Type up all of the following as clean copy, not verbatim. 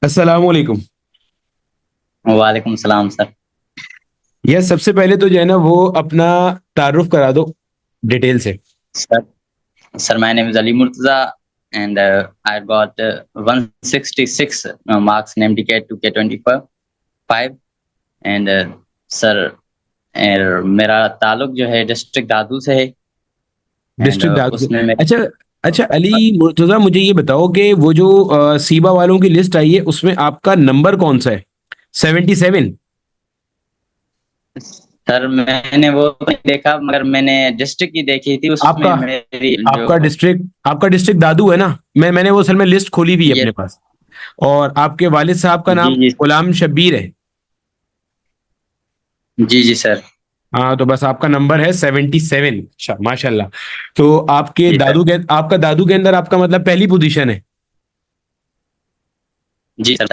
अस्सलाम वालेकुम। वालेकुम सलाम सर। यह सबसे पहले तो जो है ना वो अपना तारुफ करा दो डिटेल से। Sir, sir, my name is Ali Murtaza, and I got 166 marks in MDK 2K25, and sir मेरा ताल्लुक जो है डिस्ट्रिक्ट दादू से है। एंड डिस्ट्रिक्ट दाऊद से। उसमें मैं अच्छा, अच्छा अली मुर्तज़ा, मुझे ये बताओ कि वो जो सीबा वालों की लिस्ट आई है उसमें आपका नंबर कौन सा है? 77? सर मैंने वो नहीं देखा, मगर मैंने डिस्ट्रिक्ट की देखी थी, उसमें आपका मेरी जो आपका डिस्ट्रिक्ट दादू है ना? मैंने वो असल में लिस्ट खोली हुई है ये अपने पास। और आपके वालिद साहब का जी नाम जी गुलाम शब्बीर है। जी जी सर। हाँ, तो बस आपका नंबर है 77। अच्छा, माशाल्लाह। तो जी सर। आपका दादू के अंदर आपका मतलब पहली पोजीशन है। जी सर।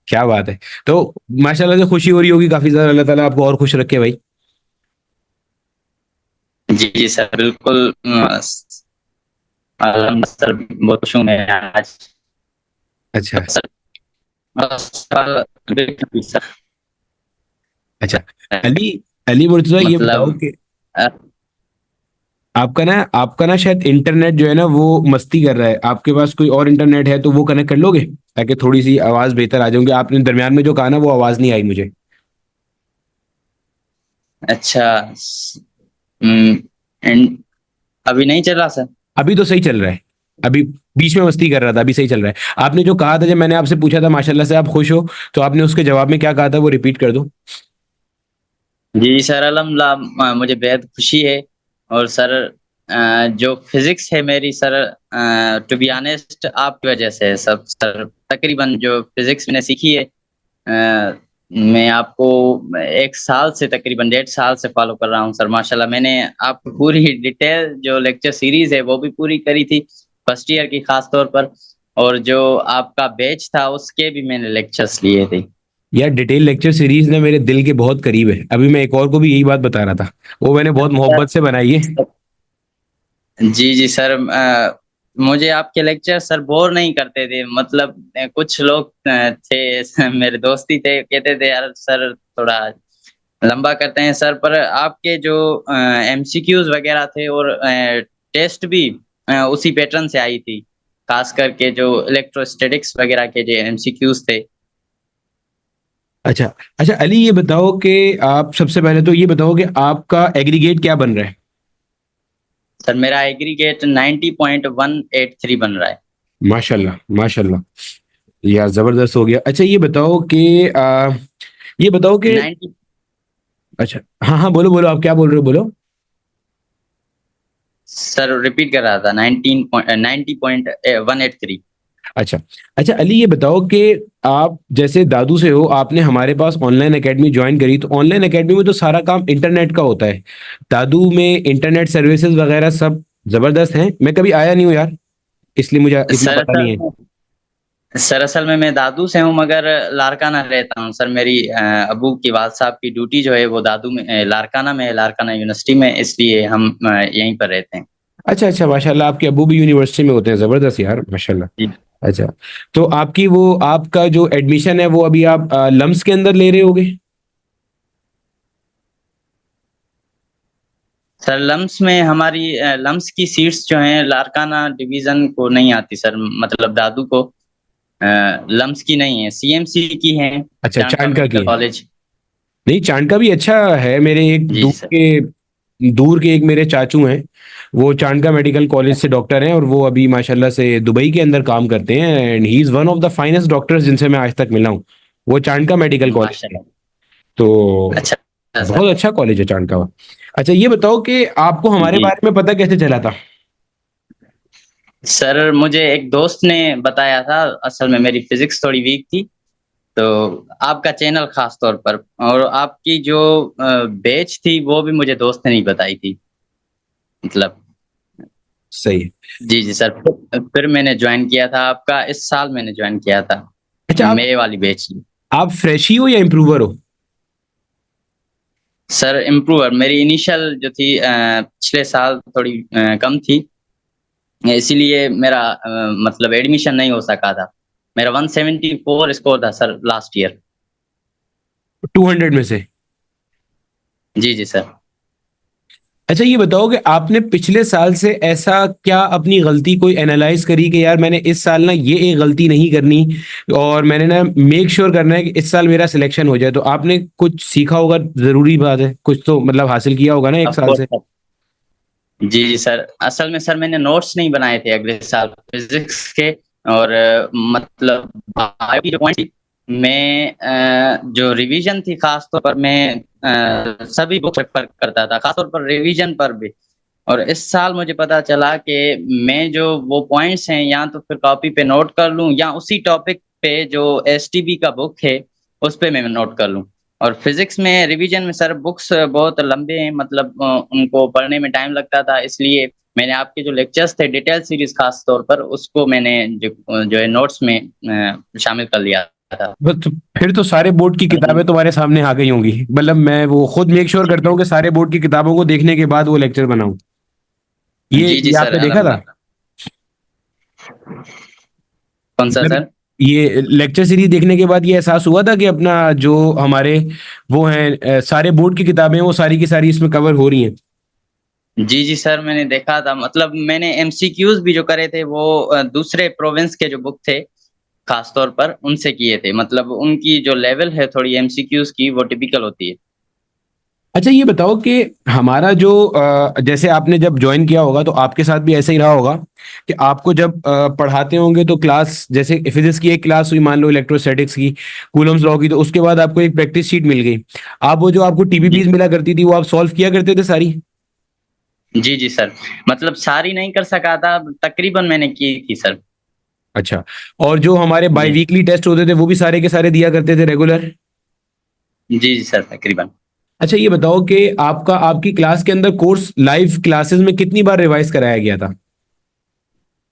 क्या बात है। तो माशाल्लाह से खुशी हो रही होगी काफी ज्यादा। अल्लाह ताला आपको और खुश रखे भाई। जी जी सर, बिल्कुल। सर बहुत खुश हूँ मैं आज। अच्छा। सर सर, अच्छा अली अली मुर्तजा, ये बताओ मतलब कि आपका ना शायद इंटरनेट जो है ना वो मस्ती कर रहा है। आपके पास कोई और इंटरनेट है तो वो कनेक्ट कर लोगे, ताकि थोड़ी सी आवाज बेहतर आ जाऊंगी। आपने दरमियान में जो कहा ना वो आवाज नहीं आई मुझे। अच्छा। हम्म, एंड अभी नहीं चल रहा सर। अभी तो सही चल रहा है। अभी बीच में मस्ती कर रहा था, अभी सही चल रहा है। आपने जो कहा था, जब मैंने आपसे पूछा था माशाल्लाह से आप खुश हो, तो आपने उसके जवाब में क्या कहा था वो रिपीट कर दो। जी सर, अल्हम्दुलिल्लाह, मुझे बेहद खुशी है। और सर जो फिजिक्स है मेरी सर, टू बी ऑनेस्ट आपकी वजह से है सब सर। तकरीबन जो फिजिक्स मैंने सीखी है, मैं आपको 1 साल से, तकरीबन 1.5 साल से फॉलो कर रहा हूँ सर। माशाल्लाह, मैंने आपको पूरी डिटेल जो लेक्चर सीरीज़ है वो भी पूरी करी थी, फर्स्ट ईयर की ख़ास तौर पर। और जो आपका बैच था उसके भी मैंने लेक्चर्स लिए थे। यार, डिटेल लेक्चर सीरीज ना मेरे दिल के बहुत करीब है। अभी मैं एक और को भी यही बात बता रहा था। वो मैंने बहुत अच्छा। मोहब्बत से बनाई है। जी, जी सर, मुझे आपके लेक्चर सर बोर नहीं करते थे। मतलब कुछ लोग थे मेरे दोस्त ही थे, कहते थे यार सर थोड़ा लंबा करते हैं सर, पर आपके जो एमसीक्यूज़ वगैरह थे और टेस्ट भी उसी पैटर्न से आई थी। खास करके जो इलेक्ट्रोस्टैटिक्स वगैरह के जो एमसीक्यूज़ थे। अच्छा, अच्छा अली, ये बताओ कि आप सबसे पहले तो ये बताओ कि आपका एग्रीगेट क्या बन रहा है? सर मेरा एग्रीगेट 90.183 बन रहा है। माशाल्लाह, माशाल्लाह। यार जबरदस्त हो गया। अच्छा, ये बताओ कि 90। अच्छा, हाँ हाँ, बोलो बोलो, आप क्या बोल रहे हो, बोलो। सर रिपीट कर रहा था, 90.183। अच्छा, अच्छा अली, ये बताओ कि आप जैसे दादू से हो, आपने हमारे पास ऑनलाइन एकेडमी ज्वाइन करी, तो ऑनलाइन एकेडमी में तो सारा काम इंटरनेट का होता है। दादू में इंटरनेट सर्विसेज वगैरह सब जबरदस्त हैं। मैं कभी आया नहीं हूँ यार, इसलिए मुझे इतना सर पता नहीं है। असल में मैं दादू से हूँ, मगर लारकाना रहता हूँ सर। मेरी अब्बू की वाल साहब की ड्यूटी जो है वो दादू में, लारकाना में है, लारकाना यूनिवर्सिटी में, इसलिए हम यहीं पर रहते हैं। अच्छा अच्छा, माशाल्लाह, आपके अब्बू भी यूनिवर्सिटी में होते हैं, जबरदस्त यार, माशाल्लाह। जी। अच्छा, तो आपका जो एडमिशन है वो अभी आप लम्स के अंदर ले रहे होगे? सर लम्स में हमारी लम्स की सीट्स जो हैं लारकाना डिवीजन को नहीं आती सर, मतलब दादू को लम्स की नहीं है, सीएमसी की है, अच्छा, चाणका चांदका की मेडिकल है। कॉलेज। नहीं, चांदका भी अच्छा है। मेरे एक जी सर। दूर के एक मेरे चाचू हैं। वो चांदका मेडिकल कॉलेज से डॉक्टर हैं, और वो अभी माशाल्लाह से दुबई के अंदर काम करते हैं, and he is one of the finest doctors जिनसे मैं आज तक मिला हूँ। वो चांदका मेडिकल कॉलेज से। माशाल्लाह। तो अच्छा। अच्छा सर। बहुत अच्छा कॉलेज है चाणका। अच्छा, ये बताओ कि आपको हमारे जी बारे में पता कैसे चला था? सर, मुझे एक दोस्त ने बताया था। असल में मेरी फिजिक्स थोड़ी वीक थी, तो आपका चैनल खास तौर पर, और आपकी जो बैच थी वो भी मुझे दोस्त ने ही बताई थी, मतलब। सही है। जी जी सर, फिर मैंने ज्वाइन किया था आपका, इस साल मैंने ज्वाइन किया था अच्छा, मई वाली बैच। आप फ्रेशी हो या इम्प्रूवर हो? सर इम्प्रूवर मेरी इनिशियल जो थी पिछले साल थोड़ी कम थी, इसीलिए मेरा मतलब एडमिशन नहीं हो सका था। मेरा 174 स्कोर था सर लास्ट ईयर। 200 में से? जी, जी सर। अच्छा ये बताओ कि आपने पिछले साल से ऐसा क्या अपनी गलती कोई एनालाइज करी कि यार मैंने इस साल ना ये एक गलती नहीं करनी, और मैंने ना मेक श्योर करना है कि इस साल मेरा सिलेक्शन हो जाए, तो आपने कुछ सीखा होगा, जरूरी बात है, कुछ तो मतलब हासिल किया होगा ना एक ऑफ साल कोर्स से? सर। जी, जी सर। असल में सर मैंने नोट्स नहीं बनाए थे अगले साल फिज़िक्स के, और मतलब बायो की जो पॉइंट थी, मैं जो रिवीजन थी ख़ास तौर पर मैं सभी बुक रेफ़र करता था, ख़ास तौर पर रिवीजन पर भी। और इस साल मुझे पता चला कि मैं जो वो पॉइंट्स हैं या तो फिर कॉपी पे नोट कर लूँ या उसी टॉपिक पे जो एसटीबी का बुक है, उस पे मैं नोट कर लूँ। और फिज़िक्स में रिवीजन में सर बुक्स बहुत लंबे हैं, मतलब उनको पढ़ने में टाइम लगता था, इसलिए मैंने आपके जो लेक्चर्स थे डिटेल सीरीज़ ख़ास तौर पर उसको मैंने जो है नोट्स में शामिल कर लिया था। बस तो फिर तो सारे बोर्ड की किताबें तुम्हारे सामने आ गई होंगी, मतलब मैं वो खुद मेक श्योर करता हूँ कि सारे बोर्ड की किताबों को देखने के बाद वो लेक्चर बनाऊं। ये जी, जी ये सर, आपने देखा था? अल्हम्दुलिल्लाह। कौन-सा मतलब सर? ये लेक्चर सीरीज देखने के बाद ये एहसास हुआ था कि अपना जो हमारे वो हैं सारे बोर्ड की किताबें वो सारी की सारी इसमें कवर हो रही हैं। जी, जी सर, मैंने देखा था, मतलब मैंने एमसीक्यूज़ भी जो करे थे वो दूसरे प्रोविंस के जो बुक थे, ख़ास तौर पर उनसे किए थे। मतलब उनकी जो लेवल है थोड़ी एमसीक्यूज़ की वो टिपिकल होती है। अच्छा ये बताओ कि हमारा जो जैसे आपने जब ज्वाइन किया होगा तो आपके साथ भी ऐसा ही रहा होगा कि आपको जब पढ़ाते होंगे तो क्लास, जैसे फिजिक्स की एक क्लास हुई मान लो, इलेक्ट्रोस्टैटिक्स की, कूलम्स लॉ की, तो उसके बाद आपको एक प्रैक्टिस शीट मिल गई। आप वो जो आपको जी। टीपीपीज मिला करती थी वो आप सॉल्व किया करते थे सारी? जी, जी सर। मतलब सारी नहीं कर सका था, तकरीबन मैंने की थी सर। अच्छा, और जो हमारे बाई जी। वीकली टेस्ट होते थे वो भी सारे के सारे दिया करते थे रेगुलर? जी, जी सर, तकरीबन। अच्छा ये बताओ कि आपका आपकी क्लास के अंदर कोर्स लाइव क्लासेस में कितनी बार रिवाइज कराया गया था?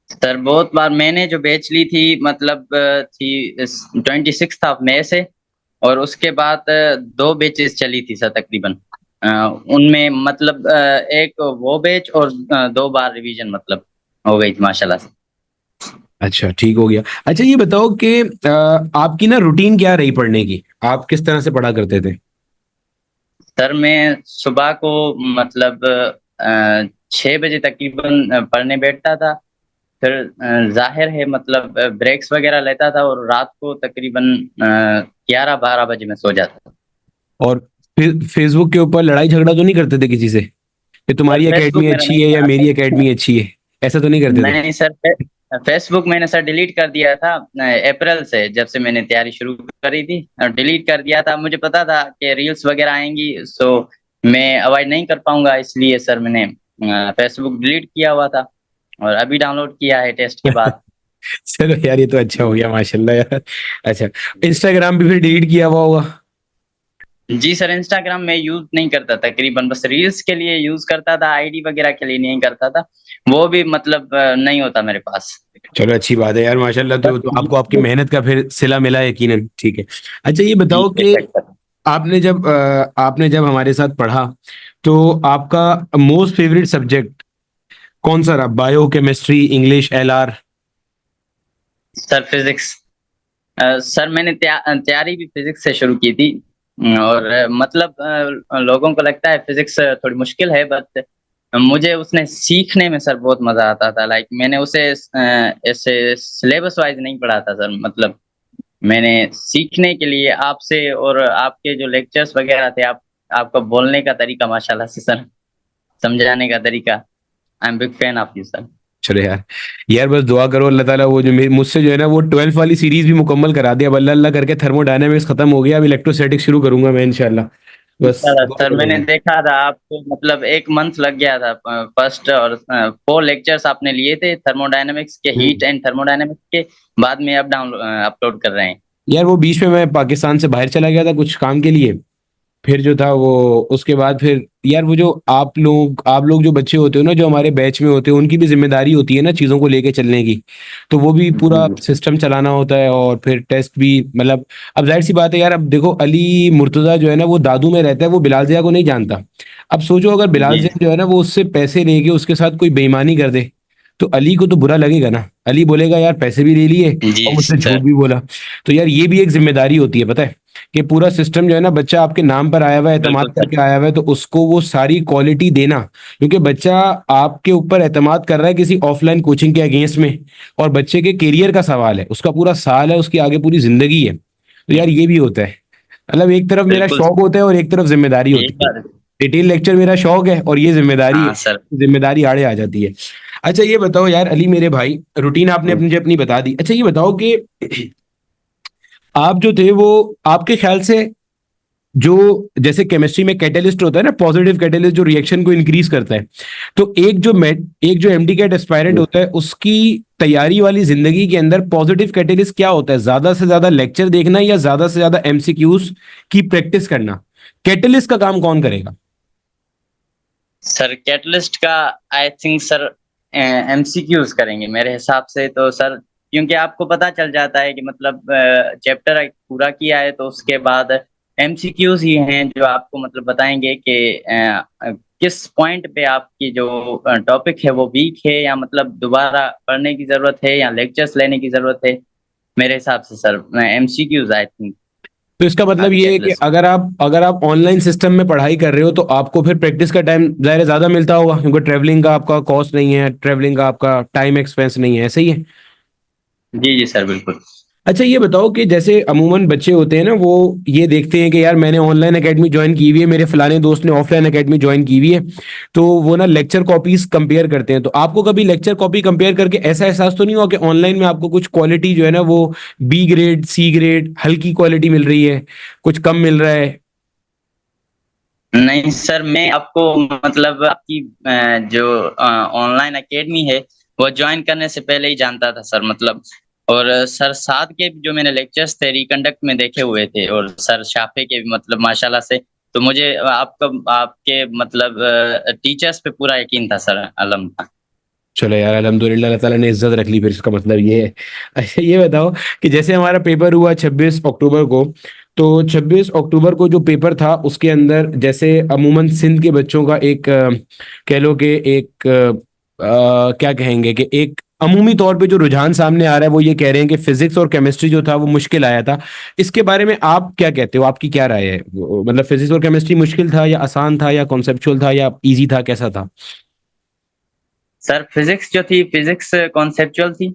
सर बहुत बार मैंने जो बैच ली थी, मतलब थी इस 26th ऑफ मई से, और उसके बाद 2 बैचेज़ चली थी सर तकरीबन। अ, उनमें मतलब एक वो बैच और 2 बार रिवीजन मतलब हो गई थी माशाल्लाह से। अच्छा ठीक हो गया। अच्छा ये बताओ कि आपकी ना रूटीन क्या रही पढ़ने की? आप किस तरह से पढ़ा करते थे? सर मैं सुबह को मतलब 6 बजे तकरीबन पढ़ने बैठता था। फिर ज़ाहिर है मतलब ब्रेक्स वग़ैरह लेता था और रात को तकरीबन 11-12 बजे मैं सो जाता था। और फिर फेसबुक के ऊपर लड़ाई झगड़ा तो नहीं करते थे किसी से कि सर तुम्हारी फेसबुक एकेडमी मेरा अच्छी नहीं है या चलाता। मेरी एकेडमी अच्छी है? ऐसा तो नहीं करते थे? नहीं सर, फेसबुक मैंने सर डिलीट कर दिया था अप्रैल से, जब से मैंने तैयारी शुरू करी थी डिलीट कर दिया था। मुझे पता था कि रील्स वगैरह आएँगी, सो मैं अवॉइड नहीं कर पाऊँगा, इसलिए सर मैंने फेसबुक डिलीट किया हुआ था और अभी डाउनलोड किया है टेस्ट के बाद। चलो यार ये तो अच्छा हो गया माशाल्लाह यार। अच्छा, इंस्टाग्राम भी फिर डिलीट किया हुआ होगा? जी सर, इंस्टाग्राम मैं यूज़ नहीं करता तकरीबन, बस रील्स के लिए यूज़ करता था, आईडी वगैरह के लिए नहीं करता था। वो भी मतलब नहीं होता मेरे पास। चलो अच्छी बात है यार माशाल्लाह, बस तो आपको आपकी यूट्यूब। मेहनत का फिर सिला मिला यकीनन, ठीक है। अच्छा ये जी, बताओ कि बेशक सर। आपने जब हमारे साथ पढ़ा तो आपका मोस्ट फेवरेट सब्जेक्ट कौन सा रहा? Bio, chemistry, English, LR? Sir physics. Sir मैंने तैयारी भी फिज़िक्स से शुरू की थी। और मतलब लोगों को लगता है फिज़िक्स थोड़ी मुश्किल है, बट मुझे उसने सीखने में सर बहुत मज़ा आता था। लाइक मैंने उसे ऐसे सिलेबस वाइज़ नहीं पढ़ा था सर, मतलब मैंने सीखने के लिए आपसे और आपके जो लेक्चर्स वग़ैरह थे, आपका बोलने का तरीका माशाल्लाह से सर, समझाने का तरीका, I am big fan of you sir. चलो यार, यार बस दुआ करो अल्लाह ताला वो जो मुझसे जो है ना वो 12th वाली सीरीज भी मुकम्मल करा दिया। अब अल्लाह अल्लाह करके थर्मोडायनामिक्स खत्म हो गया, अभी इलेक्ट्रोस्टैटिक्स शुरू करूंगा मैं इंशाल्लाह। बस दुआ सर करो मैंने यार। देखा था आपको, मतलब 1 मंथ लग गया था। फर्स्ट और 4 लेक्चर्स आपने लिए थे थर्मोडायनामिक्स के, हीट हम्म। एंड थर्मोडायनामिक्स के, बाद में अब अपलोड कर रहे हैं। यार वो बीच में मैं पाकिस्तान से बाहर चला गया था कुछ काम के लिए, फिर जो था वो उसके बाद फिर यार वो जो आप लोग जो बच्चे होते हो ना जो हमारे बैच में होते हो, उनकी भी जिम्मेदारी होती है ना चीज़ों को लेके चलने की। तो वो भी जी, पूरा जी। सिस्टम चलाना होता है और फिर टेस्ट भी, मतलब अब जाहिर सी बात है यार, अब देखो अली मुर्तज़ा जो है ना वो दादू में रहता है, वो बिलाल ज़िया को नहीं जानता। अब सोचो अगर बिलाल जी, ज़िया जो है ना वो उससे पैसे लेके उसके साथ कोई बेईमानी कर दे, तो अली को तो बुरा लगेगा ना, अली बोलेगा यार पैसे भी ले लिए जी और मुझसे झूठ सर। भी बोला। तो यार ये भी एक जिम्मेदारी होती है, पता है कि पूरा सिस्टम जो है ना, बच्चा आपके नाम पर आया हुआ है, एतमाद बिल्कुल सर। करके आया हुआ है, तो उसको वो सारी क्वालिटी देना, क्योंकि बच्चा आपके ऊपर एतमाद कर रहा है किसी ऑफलाइन कोचिंग के अगेंस्ट में, और बच्चे के करियर का सवाल है, उसका पूरा साल है, उसकी आगे पूरी जिंदगी है। तो यार ये भी होता है, मतलब एक तरफ मेरा बिल्कुल शौक होता है और एक तरफ जिम्मेदारी यही होती है। बात। डिटेल लेक्चर मेरा शौक है और ये जिम्मेदारी है, हाँ सर। जिम्मेदारी आड़े आ जाती है। अच्छा ये बताओ यार अली मेरे भाई, रूटीन आपने अपनी अपनी बता दी। अच्छा ये बताओ कि आप जो थे वो, आपके ख्याल से जो, जैसे केमिस्ट्री में कैटेलिस्ट होता है ना, पॉजिटिव कैटेलिस्ट जो रिएक्शन को इंक्रीज करता है, तो एक जो एमडी कैट एस्पायरेंट होता है उसकी तैयारी वाली जिंदगी के अंदर पॉजिटिव कैटेलिस्ट क्या होता है? ज्यादा से ज्यादा लेक्चर देखना या ज्यादा से ज्यादा एमसीक्यूज की प्रैक्टिस करना? कैटेलिस्ट का काम कौन करेगा? सर कैटलिस्ट का आई थिंक सर एमसीक्यूज करेंगे मेरे हिसाब से तो सर, क्योंकि आपको पता चल जाता है कि मतलब चैप्टर पूरा किया है तो उसके बाद एमसीक्यूज ही हैं जो आपको मतलब बताएंगे कि किस पॉइंट पे आपकी जो टॉपिक है वो वीक है, या मतलब दोबारा पढ़ने की जरूरत है या लेक्चर्स लेने की जरूरत है। मेरे हिसाब से सर एमसीक्यूज आई थिंक तो इसका मतलब आगे ये है कि कैटलिस्ट। अगर आप ऑनलाइन सिस्टम में पढ़ाई कर रहे हो तो आपको फिर प्रैक्टिस का टाइम ज़ाहिर है ज़्यादा मिलता होगा, क्योंकि ट्रैवलिंग का आपका कॉस्ट नहीं है, ट्रैवलिंग का आपका टाइम एक्सपेंस नहीं है, ऐसे ही है। जी जी सर बिल्कुल। अच्छा ये बताओ कि जैसे अमूमन बच्चे होते हैं ना, वो ये देखते हैं कि यार मैंने ऑनलाइन एकेडमी ज्वाइन की हुई है, मेरे फलाने दोस्त ने ऑफलाइन एकेडमी ज्वाइन की हुई है, तो वो ना लेक्चर कॉपीज कंपेयर करते हैं। तो आपको कभी लेक्चर कॉपी कंपेयर करके ऐसा एहसास तो नहीं हुआ कि ऑनलाइन में आपको कुछ क्वालिटी जो है ना वो बी ग्रेड, सी ग्रेड, हल्की क्वालिटी मिल रही है, कुछ कम मिल रहा है? नहीं सर, मैं आपको मतलब आपकी जो ऑनलाइन एकेडमी है वो ज्वाइन करने से पहले ही जानता था सर, मतलब। और सर साथ के जो मैंने लेक्चर्स थे रिकंडक्ट में देखे हुए थे, और सर शाफे के भी मतलब माशाल्लाह से, तो मुझे आपका आपके मतलब टीचर्स पे पूरा यकीन था सर, अल्हम्दुलिल्लाह। चलो यार अल्हम्दुलिल्लाह, अल्लाह ताला ने इज्जत रख ली, फिर इसका मतलब ये है। अच्छा ये बताओ कि जैसे हमारा पेपर हुआ 26 अक्टूबर को, तो 26 अक्टूबर को जो पेपर था उसके अंदर जैसे अमूमन सिंध के बच्चों का एक कह लो कि एक क्या कहेंगे कि एक अमूमी तौर पे जो रुझान सामने आ रहा है वो ये कह रहे हैं कि फिजिक्स और केमिस्ट्री जो था वो मुश्किल आया था। इसके बारे में आप क्या कहते हो, आपकी क्या राय है? मतलब फिजिक्स और केमिस्ट्री मुश्किल था या आसान था या कॉन्सेप्चुअल था या इजी था, कैसा था? सर फिजिक्स जो थी, फिजिक्स कॉन्सेप्चुअल थी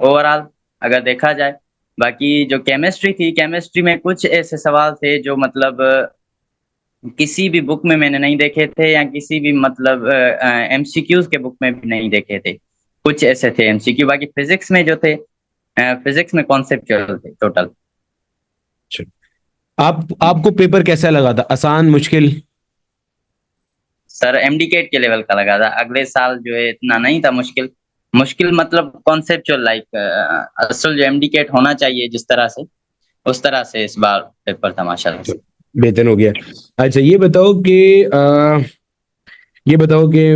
ओवरऑल अगर देखा जाए। बाकी जो केमिस्ट्री थी, केमिस्ट्री में कुछ ऐसे सवाल थे जो मतलब किसी भी बुक में मैंने नहीं देखे थे, या किसी भी मतलब एमसीक्यूज के बुक में भी नहीं देखे थे। कुछ ऐसे थे एमसीक्यू, बाकी फिजिक्स में जो थे, फिजिक्स में कॉन्सेप्चुअल थे टोटल। आपको पेपर कैसा लगा था, आसान, मुश्किल? सर एमडीकेट के लेवल का लगा था, अगले साल जो है इतना नहीं था मुश्किल। मुश्किल मतलब कॉन्सेप्चुअल, लाइक असल जो एमडीकेट होना चाहिए जिस तरह से, उस तरह से इस बार पेपर था माशाल्लाह से। बेहतर हो गया। अच्छा ये बताओ कि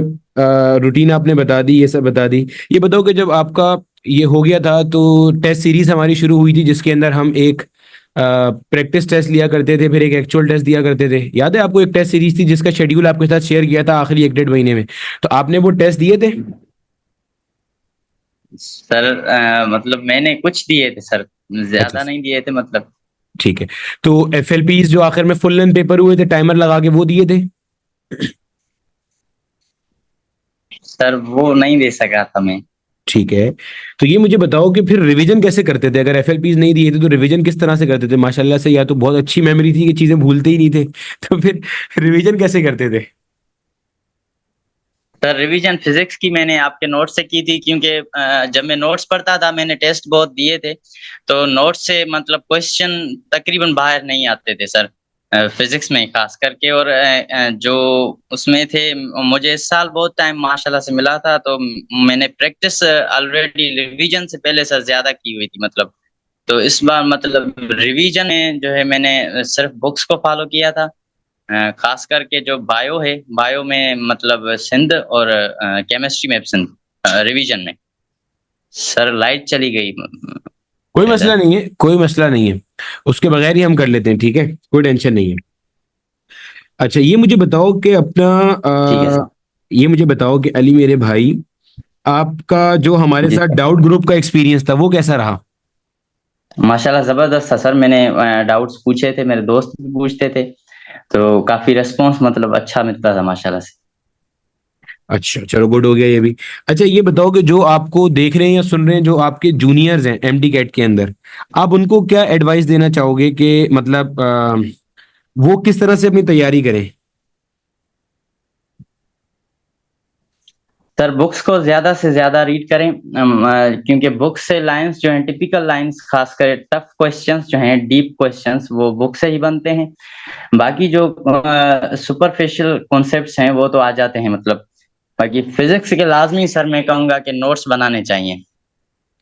रूटीन आपने बता दी, ये सब बता दी। ये बताओ कि जब आपका ये हो गया था तो टेस्ट सीरीज हमारी शुरू हुई थी, जिसके अंदर हम एक प्रैक्टिस टेस्ट लिया करते थे, फिर एक एक्चुअल टेस्ट दिया करते थे। याद है आपको? एक टेस्ट सीरीज थी जिसका शेड्यूल आपके साथ शेयर किया था आखिरी एक डेढ़ महीने में, तो आपने वो टेस्ट दिए थे? सर मतलब मैंने कुछ दिए थे सर, अच्छा ज्यादा नहीं दिए थे मतलब। ठीक है। तो एफएलपीज जो आखिर में फुल लेंथ पेपर हुए थे टाइमर लगा के, वो दिए थे? सर वो नहीं दे सका था मैं। ठीक है। तो ये मुझे बताओ कि फिर रिवीजन कैसे करते थे? अगर एफएलपीज नहीं दिए थे तो रिवीजन किस तरह से करते थे? माशाल्लाह से या तो बहुत अच्छी मेमोरी थी कि चीजें भूलते ही नहीं थे, तो फिर रिवीजन कैसे करते थे? सर रिवीजन फिजिक्स की मैंने आपके नोट से की थी, क्योंकि जब मैं नोट्स पढ़ता था, मैंने टेस्ट बहुत दिए थे, तो नोट से मतलब क्वेश्चन तकरीबन बाहर नहीं आते थे सर, फिजिक्स में खास करके। और जो उसमें थे, मुझे इस साल बहुत टाइम माशाल्लाह से मिला था, तो मैंने प्रैक्टिस ऑलरेडी रिवीजन से पहले सर ज्यादा की हुई थी मतलब। तो इस बार मतलब रिवीजन में जो है मैंने सिर्फ बुक्स को फॉलो किया था, खास करके जो बायो है, बायो में मतलब सिंध, और केमिस्ट्री में भी सिंध, रिवीजन में। सर लाइट चली गई कोई मसला इधर। नहीं है, कोई मसला नहीं है, उसके बगैर ही हम कर लेते हैं, ठीक है, कोई टेंशन नहीं है। अच्छा ये मुझे बताओ कि अपना ठीक है सर। ये मुझे बताओ कि अली मेरे भाई, आपका जो हमारे जी साथ सर। डाउट ग्रुप का एक्सपीरियंस था वो कैसा रहा? माशाल्लाह ज़बरदस्त था सर। मैंने डाउट्स पूछे थे, मेरे दोस्त भी पूछते थे, तो काफ़ी रिस्पॉन्स मतलब अच्छा मिलता था माशाल्लाह से। अच्छा, चलो गुड हो गया ये भी। अच्छा ये बताओ कि जो आपको देख रहे हैं या सुन रहे हैं, जो आपके जूनियर्स हैं एमडी कैट के अंदर, आप उनको क्या एडवाइस देना चाहोगे कि मतलब वो किस तरह से अपनी तैयारी करें? सर बुक्स को ज़्यादा से ज़्यादा रीड करें, क्योंकि बुक से लाइन्स जो हैं, टिपिकल लाइन्स ख़ासकर टफ क्वेश्चंस जो हैं, डीप क्वेश्चंस वो बुक से ही बनते हैं। बाकी जो सुपरफिशियल कॉन्सेप्ट्स हैं वो तो आ जाते हैं मतलब। बाकी फिज़िक्स के लाज़मी सर मैं कहूँगा कि नोट्स बनाने चाहिए,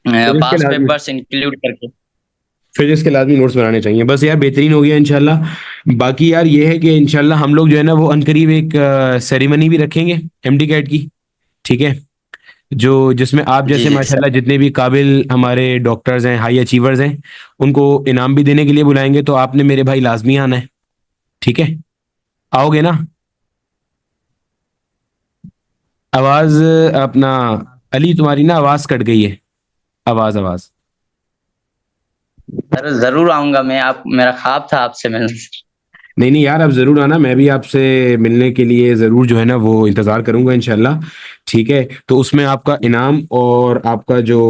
फिजिक्स के पास्ट लाजमी पेपर्स इंक्लूड करके। फिजिक्स के लाजमी नोट्स बनाने चाहिए, बस यार बेहतरीन हो गया इंशाल्लाह। बाकी यार ये है कि इंशाल्लाह हम लोग जो है ना वो अनकरीब एक सेरेमनी भी रखेंगे एमडी कैट की, ठीक है? जो जिसमें आप जी, जैसे जी सर। माशाल्लाह जितने भी काबिल हमारे डॉक्टर्स हैं, हाई अचीवर्स हैं, उनको इनाम भी देने के लिए बुलाएंगे, तो आपने मेरे भाई लाजमी आना है, ठीक है? आओगे ना? आवाज अपना अली, तुम्हारी ना आवाज कट गई है, आवाज आवाज। सर ज़रूर आऊँगा मैं, आप मेरा ख्वाब था आपसे मिलना। नहीं नहीं यार, आप जरूर आना, मैं भी आपसे मिलने के लिए जरूर जो है ना वो इंतजार करूंगा इंशाल्लाह, ठीक है? तो उसमें आपका इनाम और आपका जो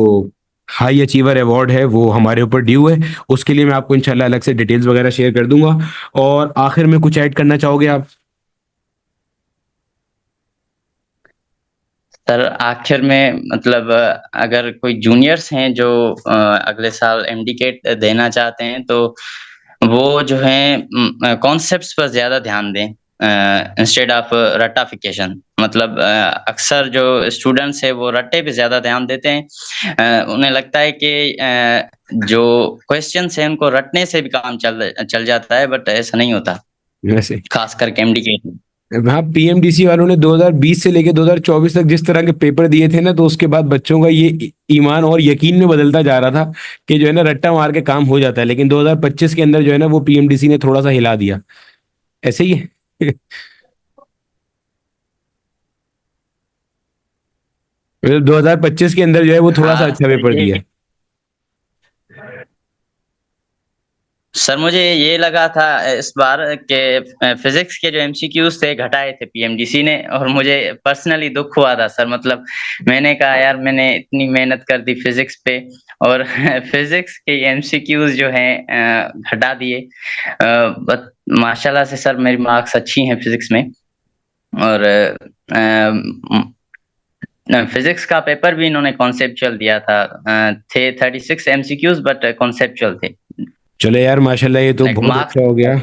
हाई अचीवर अवार्ड है वो हमारे ऊपर ड्यू है, उसके लिए मैं आपको इंशाल्लाह अलग से डिटेल्स वगैरह शेयर कर दूंगा। और आखिर में कुछ ऐड करना चाहोगे आप? सर आखिर में मतलब अगर कोई जूनियर्स हैं जो अगले साल एमडीकेट देना चाहते हैं, तो वो जो है कॉन्सेप्ट्स पर ज़्यादा ध्यान दें इंस्टेड ऑफ रट्टाफिकेशन। मतलब अक्सर जो स्टूडेंट्स हैं वो रट्टे पे ज़्यादा ध्यान देते हैं। उन्हें लगता है कि जो क्वेश्चंस हैं उनको रटने से भी काम चल चल जाता है, बट ऐसा नहीं होता, वैसे खास करके एमडीकेट में। हाँ, पीएमडीसी वालों ने 2020 से लेके 2024 तक जिस तरह के पेपर दिए थे ना, तो उसके बाद बच्चों का ये ईमान और यकीन में बदलता जा रहा था कि जो है ना रट्टा मार के काम हो जाता है, लेकिन 2025 के अंदर जो है ना वो पीएमडीसी ने थोड़ा सा हिला दिया, ऐसे ही है। 2025 के अंदर जो है वो थोड़ा सा हाँ, अच्छा सर पेपर ये दिया। सर मुझे ये लगा था इस बार के फिजिक्स के जो एमसीक्यूज थे घटाए थे पीएमडीसी ने, और मुझे पर्सनली दुख हुआ था सर। मतलब मैंने कहा यार मैंने इतनी मेहनत कर दी फिजिक्स पे, और फिजिक्स के एमसीक्यूज जो हैं घटा दिए। बट माशाल्लाह से सर मेरी मार्क्स अच्छी हैं फिजिक्स में। और फिजिक्स का पेपर भी इन्होंने कॉन्सेप्चुअल दिया था। थे 36 एमसीक्यूज बट कॉन्सेप्चुअल थे। चलो यार माशाल्लाह, ये तो लाइक बहुत मार्क्स। अच्छा हो गया।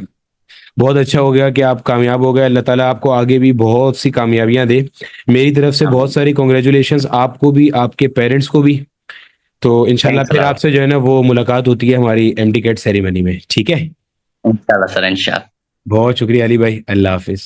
बहुत अच्छा हो गया कि आप कामयाब हो गए। अल्लाह ताला आपको आगे भी बहुत सी कामयाबियां दे। मेरी तरफ से बहुत सारी कॉन्ग्रेचुलेशंस आपको भी, आपके पेरेंट्स को भी। तो इंशाल्लाह थैंक्स अ फिर लॉट। आपसे जो है ना वो मुलाकात होती है हमारी एमडी कैट सेरेमनी में, ठीक है? इंशाल्लाह सर, इंशाल्लाह। बहुत शुक्रिया अली भाई, अल्लाह हाफिज।